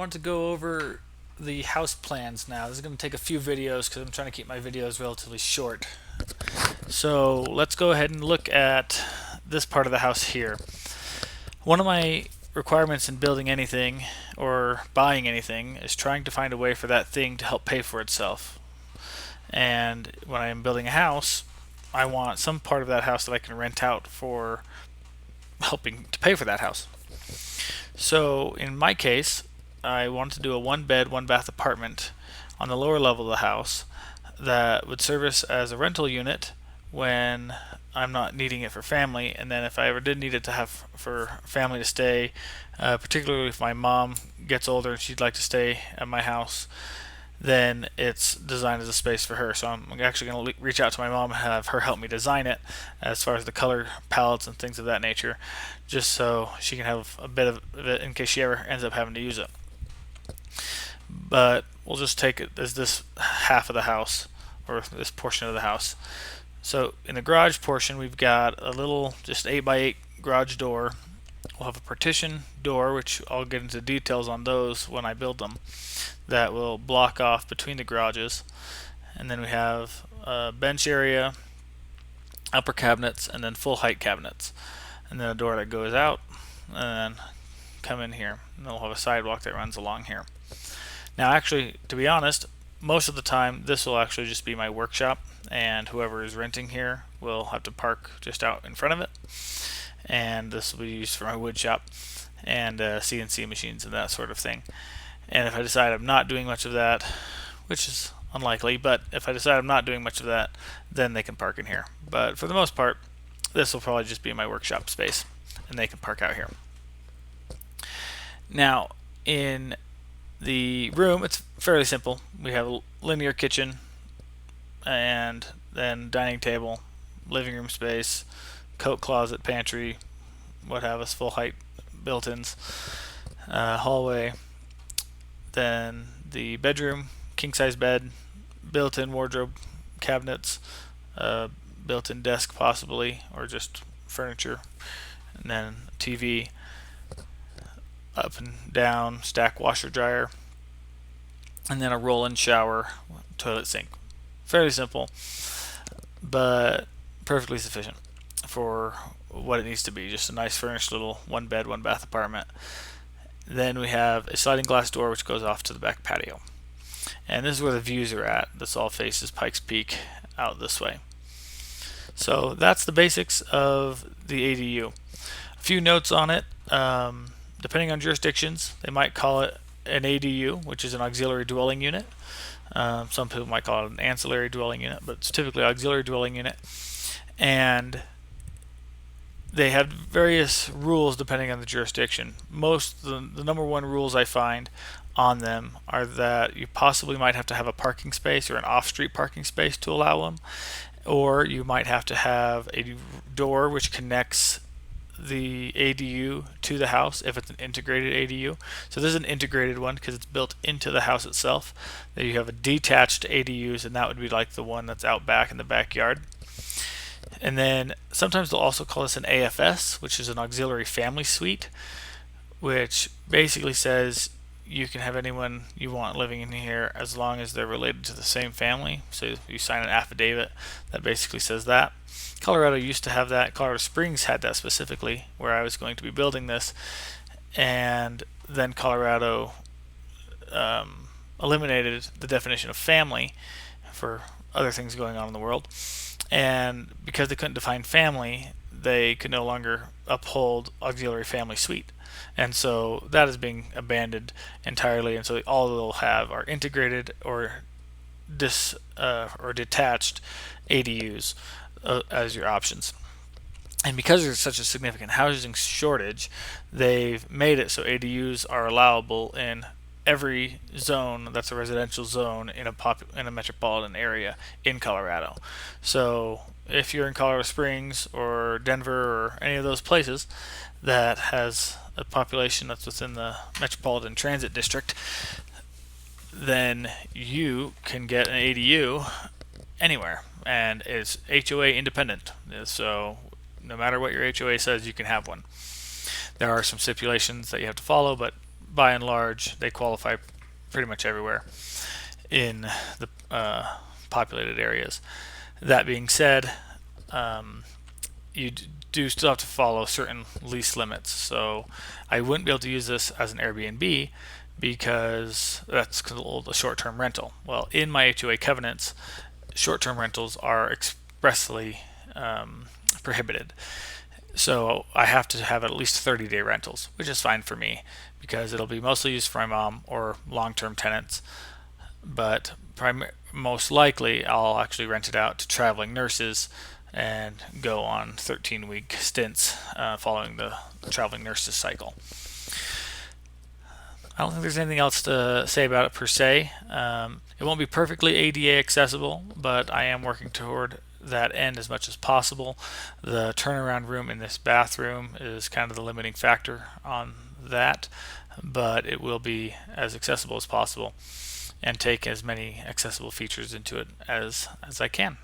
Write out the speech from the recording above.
I want to go over the house plans now. This is going to take a few videos because I'm trying to keep my videos relatively short. So let's go ahead and look at this part of the house here. One of my requirements in building anything or buying anything is trying to find a way for that thing to help pay for itself. And when I'm building a house, I want some part of that house that I can rent out for helping to pay for that house. So in my case, I wanted to do a one bed, one bath apartment on the lower level of the house that would service as a rental unit when I'm not needing it for family, and then if I ever did need it to have for family to stay, particularly if my mom gets older and she'd like to stay at my house, then it's designed as a space for her. So I'm actually going to reach out to my mom and have her help me design it as far as the color palettes and things of that nature, just so she can have a bit of it in case she ever ends up having to use it. But we'll just take it as this half of the house, or this portion of the house. So in the garage portion, we've got a little just 8x8 garage door. We'll have a partition door, which I'll get into details on those when I build them, that will block off between the garages. And then we have a bench area, upper cabinets, and then full height cabinets. And then a door that goes out, and then come in here. And then we'll have a sidewalk that runs along here. Now, actually, to be honest, most of the time this will actually just be my workshop, and whoever is renting here will have to park just out in front of it. And this will be used for my wood shop and CNC machines and that sort of thing. And if I decide I'm not doing much of that, which is unlikely, but if I decide I'm not doing much of that, then they can park in here. But for the most part, this will probably just be my workshop space, and they can park out here. Now, in the room, it's fairly simple. We have a linear kitchen, and then dining table, living room space, coat closet, pantry, what have us, full height built-ins, hallway, then the bedroom, king size bed, built-in wardrobe, cabinets, built-in desk possibly, or just furniture, and then TV, up and down stack washer dryer, and then a roll-in shower, toilet sink. Fairly simple, but perfectly sufficient for what it needs to be. Just a nice furnished little one bed, one bath apartment. Then we have a sliding glass door which goes off to the back patio. And this is where the views are at. This all faces Pikes Peak out this way. So that's the basics of the ADU. A few notes on it. Depending on jurisdictions, they might call it an ADU, which is an auxiliary dwelling unit. Some people might call it an ancillary dwelling unit, but it's typically auxiliary dwelling unit. And they have various rules depending on the jurisdiction. The number one rules I find on them are that you possibly might have to have a parking space or an off-street parking space to allow them, or you might have to have a door which connects the ADU to the house if it's an integrated ADU. So this is an integrated one because it's built into the house itself. Then you have a detached ADUs, and that would be like the one that's out back in the backyard. And then sometimes they'll also call this an AFS, which is an auxiliary family suite, which basically says you can have anyone you want living in here as long as they're related to the same family. So you sign an affidavit that basically says that. Colorado used to have that. Colorado Springs had that specifically where I was going to be building this, and then Colorado eliminated the definition of family for other things going on in the world. And because they couldn't define family, they could no longer uphold auxiliary family suite. And so that is being abandoned entirely. And so all they'll have are integrated or detached ADUs as your options. And because there's such a significant housing shortage, they've made it so ADUs are allowable in every zone that's a residential zone in a metropolitan area in Colorado. So if you're in Colorado Springs or Denver or any of those places that has a population that's within the metropolitan transit district, then you can get an ADU anywhere, and it's HOA independent. So no matter what your HOA says, you can have one. There are some stipulations that you have to follow, but by and large, they qualify pretty much everywhere in the populated areas. That being said, you do still have to follow certain lease limits. So I wouldn't be able to use this as an Airbnb because that's a short-term rental. Well, in my HOA covenants, short-term rentals are expressly prohibited. So I have to have at least 30-day rentals, which is fine for me because it'll be mostly used for my mom or long-term tenants. But most likely I'll actually rent it out to traveling nurses and go on 13-week stints following the traveling nurses cycle. I don't think there's anything else to say about it per se. It won't be perfectly ADA accessible, but I am working toward that end as much as possible. The turnaround room in this bathroom is kind of the limiting factor on that, but it will be as accessible as possible and take as many accessible features into it as I can.